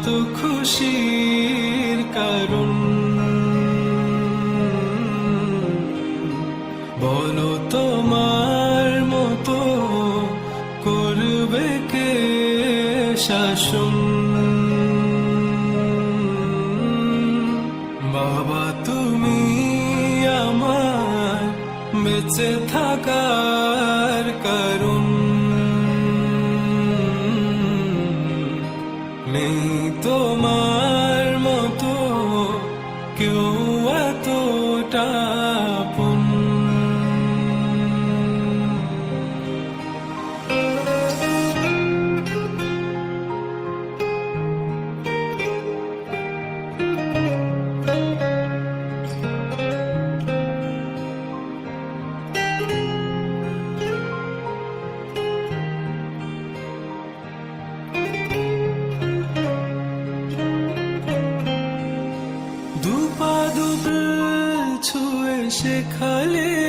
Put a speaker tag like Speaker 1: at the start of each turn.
Speaker 1: তো খুশির কারণ। বলো তোমার মতো করবে কে শাসন। বাবা তুমি আমার বেঁচে থাকার কারণ। নেই তোমার মতো কেউ এতটা আপন। দুপা দুপুর ছুঁয়ে শেখালে